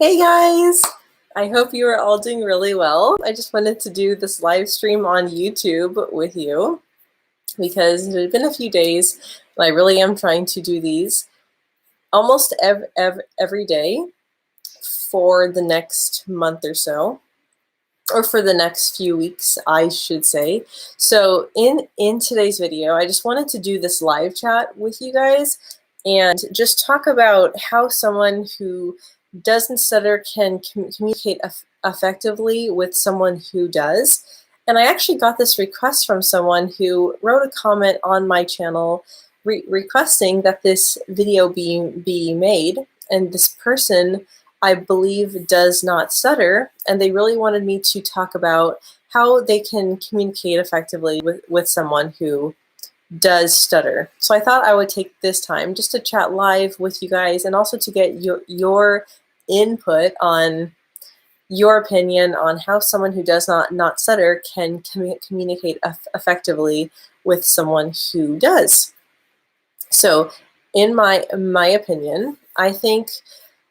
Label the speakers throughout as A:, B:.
A: Hey guys! I hope you are all doing really well. I just wanted to do this live stream on YouTube with you because it's been a few days and I really am trying to do these almost every day for the next month or so, or for the next few weeks, I should say. So in today's video, I just wanted to do this live chat with you guys and just talk about how someone who doesn't stutter can communicate effectively with someone who does. And I actually got this request from someone who wrote a comment on my channel requesting that this video be made. And this person, I believe, does not stutter, and they really wanted me to talk about how they can communicate effectively with someone who does stutter. So I thought I would take this time just to chat live with you guys and also to get your input on your opinion on how someone who does not stutter can communicate effectively with someone who does. So in my opinion, I think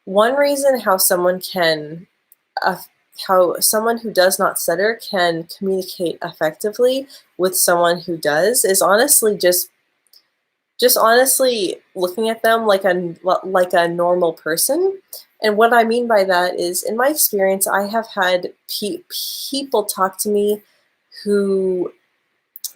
A: one reason how someone who does not stutter can communicate effectively with someone who does is honestly just honestly looking at them like a normal person. And what I mean by that is, in my experience, I have had people talk to me who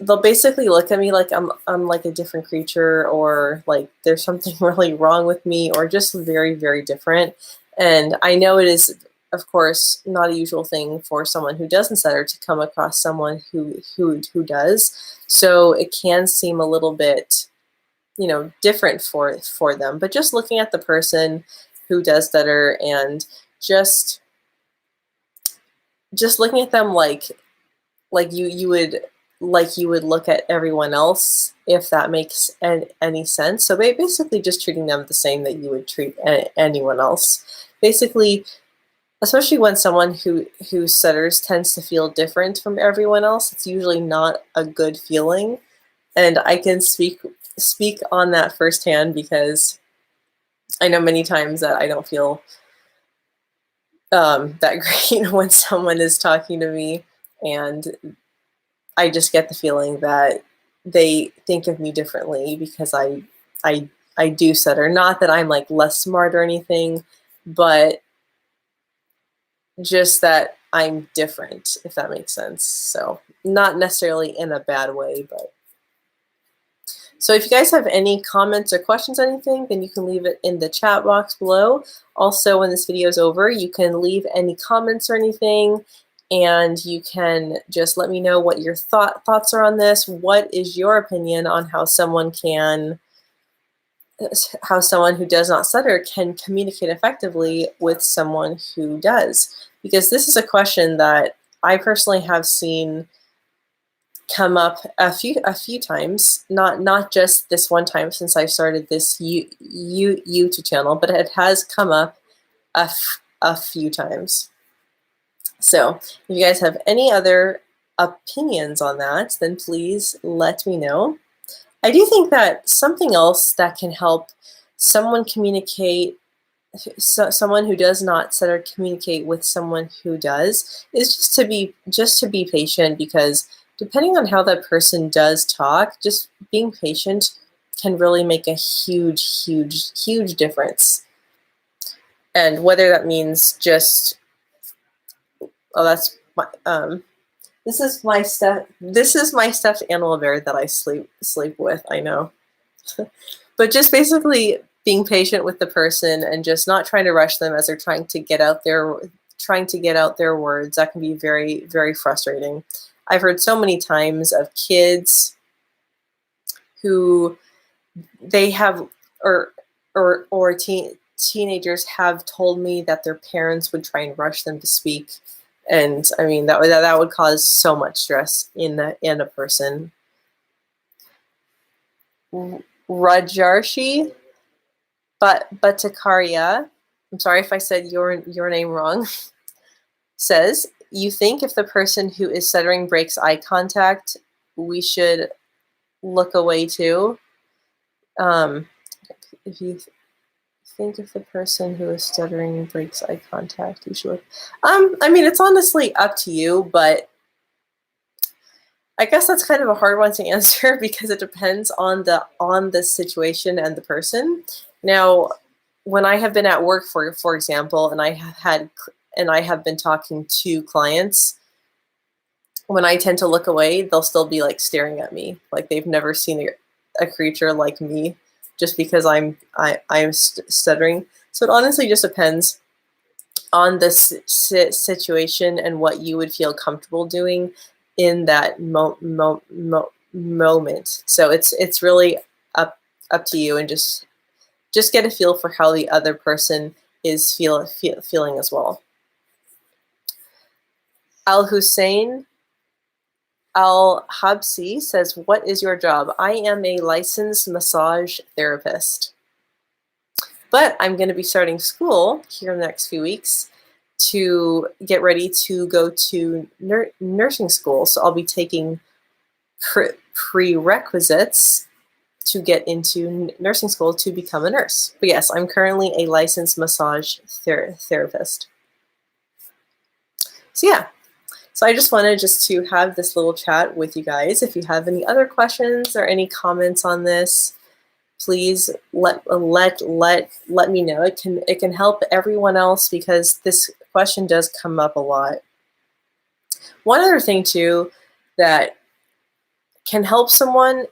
A: they'll basically look at me like I'm like a different creature, or like there's something really wrong with me, or just very, very different. And I know it is, of course, not a usual thing for someone who doesn't stutter to come across someone who does. So it can seem a little bit, different for them. But just looking at the person who does stutter and just looking at them like you would look at everyone else, if that makes any sense. So basically just treating them the same that you would treat anyone else. Basically, especially when someone who stutters tends to feel different from everyone else, it's usually not a good feeling. And I can speak on that firsthand because I know many times that I don't feel that great when someone is talking to me, and I just get the feeling that they think of me differently because I do stutter. Not that I'm like less smart or anything, but just that I'm different, if that makes sense. So not necessarily in a bad way, but. So if you guys have any comments or questions or anything, then you can leave it in the chat box below. Also, when this video is over, you can leave any comments or anything, and you can just let me know what your thoughts are on this. What is your opinion on how someone who does not stutter can communicate effectively with someone who does? Because this is a question that I personally have seen come up a few times, not just this one time since I started this YouTube channel, but it has come up a few times. So if you guys have any other opinions on that, then please let me know. I do think that something else that can help someone communicate, someone who does not stutter communicate with someone who does, is just to be patient, because depending on how that person does talk, just being patient can really make a huge, huge, huge difference. And whether that means just, that's my, this is my stuffed animal bear that I sleep with, I know. But just basically being patient with the person and just not trying to rush them as they're trying to get out their words. That can be very, very frustrating. I've heard so many times of kids who they have, or teenagers have told me that their parents would try and rush them to speak, and I mean that would cause so much stress in a person. Rajarshi Bhattacharya, I'm sorry if I said your name wrong, says, you think if the person who is stuttering breaks eye contact, we should look away too? If think if the person who is stuttering breaks eye contact, you should look. I mean, it's honestly up to you, but I guess that's kind of a hard one to answer because it depends on the situation and the person. Now, when I have been at work, for example, and I have been talking to clients, when I tend to look away, they'll still be like staring at me, like they've never seen a creature like me, just because I'm stuttering. So it honestly just depends on the situation and what you would feel comfortable doing in that moment. So it's really up to you, and just get a feel for how the other person is feeling as well. Al Hussein Al Habsi says, "What is your job?" I am a licensed massage therapist, but I'm going to be starting school here in the next few weeks to get ready to go to nursing school. So I'll be taking prerequisites to get into nursing school to become a nurse. But yes, I'm currently a licensed massage therapist. So yeah, so I just wanted to have this little chat with you guys. If you have any other questions or any comments on this, please let me know. It can help everyone else, because this question does come up a lot. One other thing too that can help someone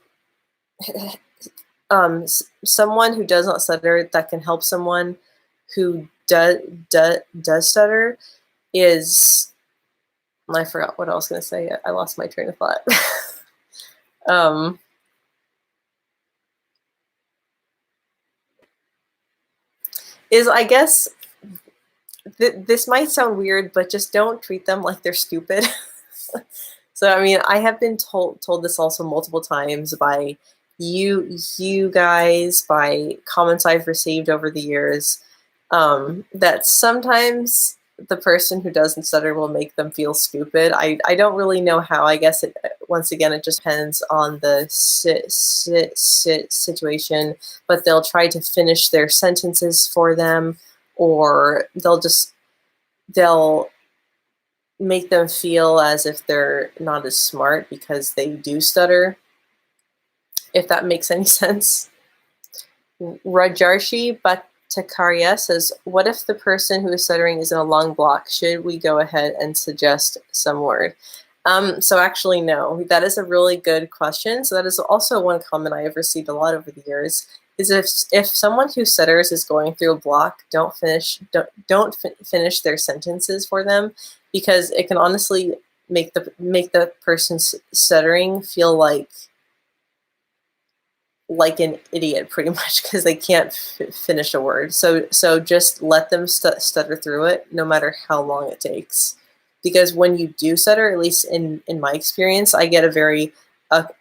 A: someone who does not stutter, that can help someone who does stutter, is, I forgot what I was going to say. I lost my train of thought. Is, I guess, this might sound weird, but just don't treat them like they're stupid. So, I mean, I have been told this also multiple times by you guys, by comments I've received over the years, that sometimes the person who doesn't stutter will make them feel stupid. I don't really know how. I guess once again, it just depends on the situation, but they'll try to finish their sentences for them, or they'll make them feel as if they're not as smart because they do stutter, if that makes any sense. Rajarshi Bhattacharya says, "What if the person who is stuttering is in a long block? Should we go ahead and suggest some word?" So actually, no. That is a really good question. So that is also one comment I have received a lot over the years, is if someone who stutters is going through a block, don't finish their sentences for them, because it can honestly make the person stuttering feel like an idiot, pretty much, because they can't finish a word. So just let them stutter through it, no matter how long it takes. Because when you do stutter, at least in my experience, I get a very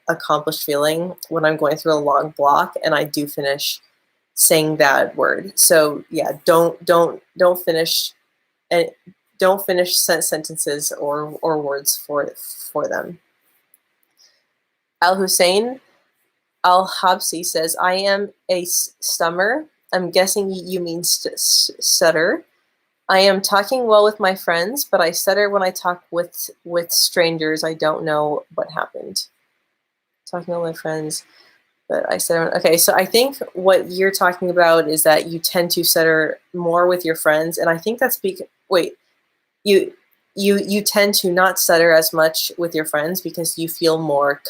A: accomplished feeling when I'm going through a long block and I do finish saying that word. So yeah, don't finish and don't finish sentences or words for them. Al Hussein Al Habsi says, "I am a stummer. I'm guessing you mean stutter. I am talking well with my friends, but I stutter when I talk with strangers. I don't know what happened. Talking well with my friends, but I stutter." Okay, so I think what you're talking about is that you tend to stutter more with your friends, and I think that's wait, you tend to not stutter as much with your friends because you feel more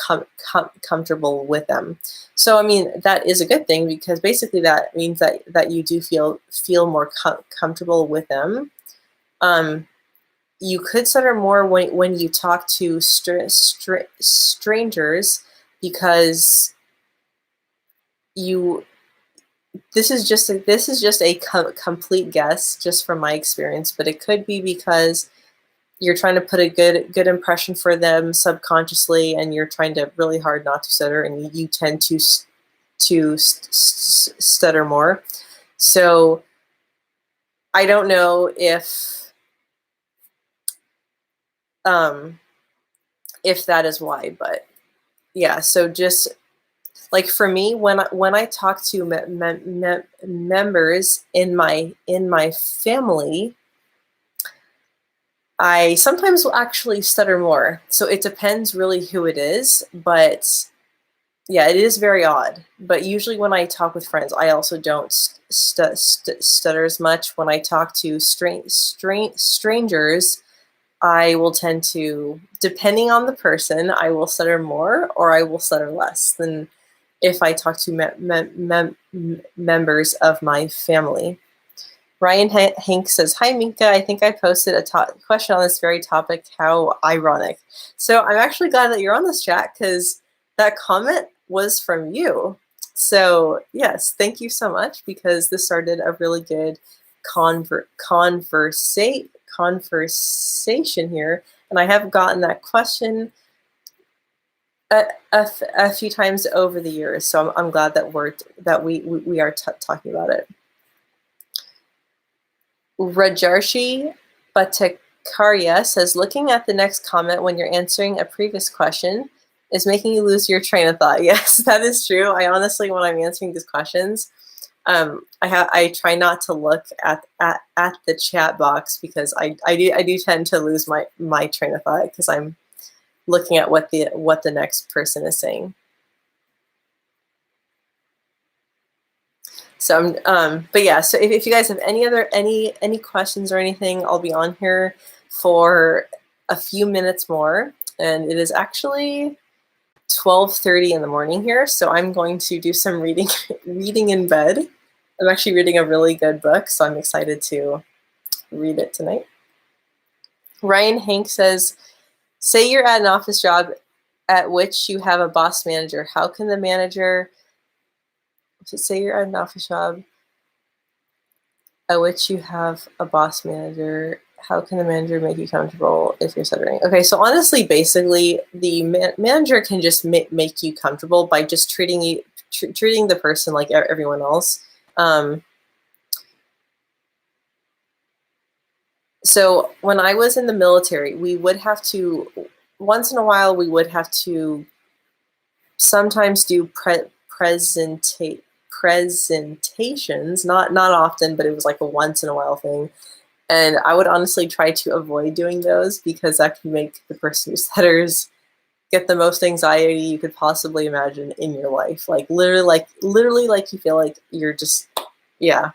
A: comfortable with them. So I mean, that is a good thing, because basically that means that you do feel more comfortable with them. You could stutter more when you talk to strangers, because this is just a complete guess, just from my experience, but it could be because you're trying to put a good impression for them subconsciously, and you're trying to really hard not to stutter, and you tend to stutter more. So I don't know if that is why, but yeah. So just Like for me, when I talk to members in my family, I sometimes will actually stutter more. So it depends really who it is, but yeah, it is very odd. But usually when I talk with friends, I also don't stutter as much. When I talk to strangers, I will tend to, depending on the person, I will stutter more or I will stutter less than if I talk to members of my family. Ryan Hank says, "Hi, Minka. I think I posted a question on this very topic. How ironic." So I'm actually glad that you're on this chat because that comment was from you. So yes, thank you so much because this started a really good conversation here. And I have gotten that question a few times over the years. So I'm glad that we are talking about it. Rajarshi Bhattacharya says, looking at the next comment when you're answering a previous question is making you lose your train of thought. Yes, that is true. I honestly, when I'm answering these questions, I try not to look at the chat box because I do tend to lose my train of thought because I'm looking at what the next person is saying. So but yeah, so if you guys have any questions or anything, I'll be on here for a few minutes more, and it is actually 12:30 in the morning here, so I'm going to do some reading in bed. I'm actually reading a really good book, so I'm excited to read it tonight. Ryan Hank says, say you're at an office job at which you have a boss manager. How can the manager, say you're at an office job at which you have a boss manager, how can the manager make you comfortable if you're stuttering? Okay, so honestly, basically, the manager can just make you comfortable by just treating the person like everyone else. So when I was in the military, we would have to, once in a while, we would have to sometimes do presentations, not often, but it was like a once in a while thing. And I would honestly try to avoid doing those because that can make the person who stutters get the most anxiety you could possibly imagine in your life. Like literally like you feel like you're just, yeah.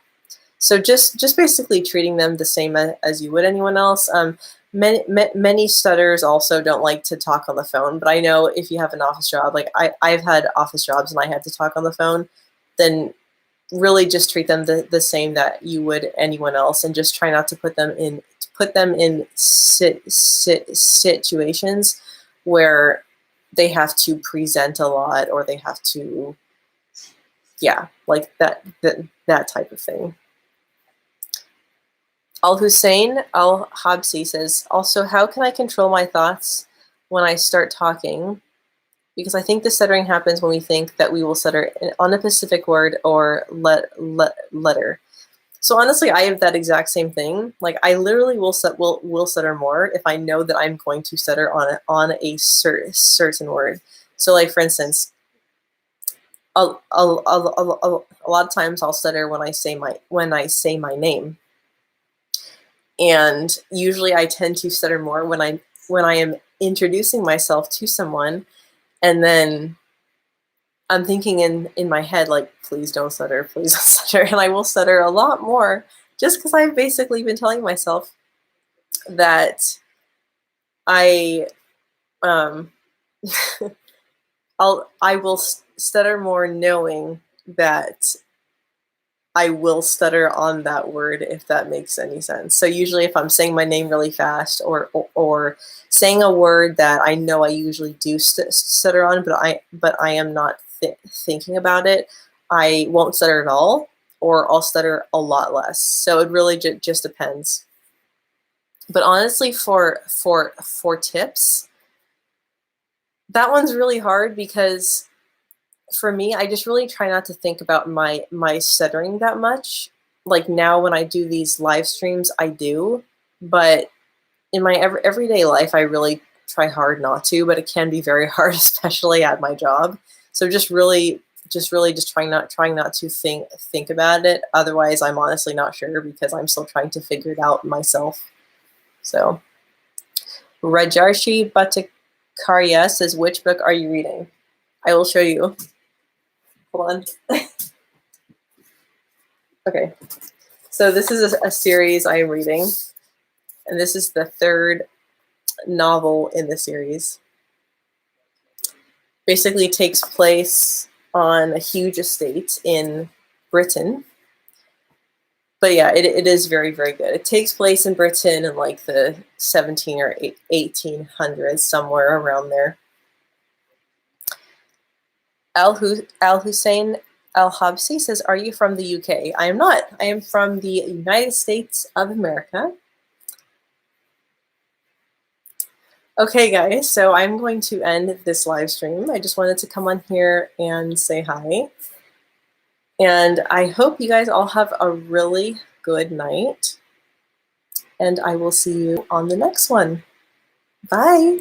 A: So just basically treating them the same as you would anyone else. Many stutters also don't like to talk on the phone, but I know if you have an office job, like I've had office jobs and I had to talk on the phone, then really just treat them the same that you would anyone else, and just try not to put them in situations where they have to present a lot or they have to, yeah, like that type of thing. Al Hussein Al Habsi says, also, how can I control my thoughts when I start talking? Because I think the stuttering happens when we think that we will stutter on a specific word or letter. So honestly, I have that exact same thing. Like I literally will stutter more if I know that I'm going to stutter on a certain word. So like for instance, a lot of times I'll stutter when I say my name. And usually I tend to stutter more when I am introducing myself to someone, and then I'm thinking in my head, like, please don't stutter, please don't stutter. And I will stutter a lot more just because I've basically been telling myself that I will stutter more knowing that I will stutter on that word, if that makes any sense. So usually if I'm saying my name really fast or saying a word that I know I usually do stutter on, but I am not thinking about it, I won't stutter at all, or I'll stutter a lot less. So it really just depends. But honestly, for tips, that one's really hard because for me, I just really try not to think about my stuttering that much. Like now when I do these live streams, I do, but in my everyday life, I really try hard not to, but it can be very hard, especially at my job. So just really just really just trying not to think about it. Otherwise, I'm honestly not sure because I'm still trying to figure it out myself. So, Rajarshi Bhattacharya says, which book are you reading? I will show you. Hold on. Okay. So this is a series I'm reading, and this is the third novel in the series. Basically takes place on a huge estate in Britain. But yeah, it is very, very good. It takes place in Britain in like the 17 or 1800s, somewhere around there. Al Hussein Al Habsi says, are you from the UK? I am not. I am from the United States of America. Okay, guys, so I'm going to end this live stream. I just wanted to come on here and say hi. And I hope you guys all have a really good night. And I will see you on the next one. Bye.